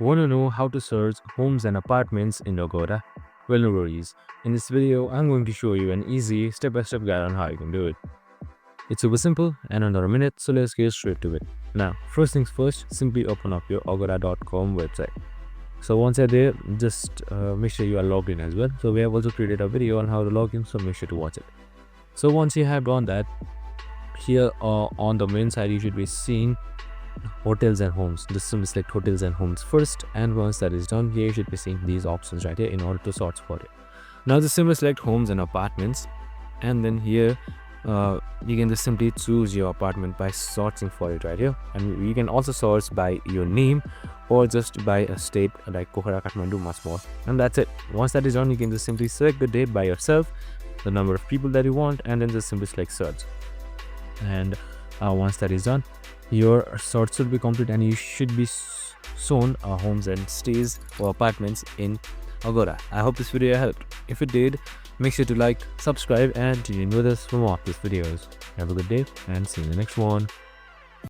Want to know how to search homes and apartments in Agoda? Well, no worries. In this video, I'm going to show you an easy step-by-step guide on how you can do it. It's super simple and under a minute, so let's get straight to it. Now, first things first, simply open up your agoda.com website. So once you're there, just make sure you are logged in as well. So we have also created a video on how to log in, so make sure to watch it. So once you have done that, here on the main side, you should be seeing hotels and homes. Just simply select hotels and homes first, and once that is done, here you should be seeing these options right here in order to sort for it. Now just simply select homes and apartments, and then here you can just simply choose your apartment by searching for it right here, and you can also search by your name or just by a state like Pokhara, Kathmandu, much more. And that's it. Once that is done, you can just simply select the date by yourself, the number of people that you want, and then just simply select search. And once that is done, your search should be complete and you should be shown homes and stays or apartments in Agoda. I hope this video helped. If it did, make sure to like, subscribe, and tune in with us for more of these videos. Have a good day and see you in the next one.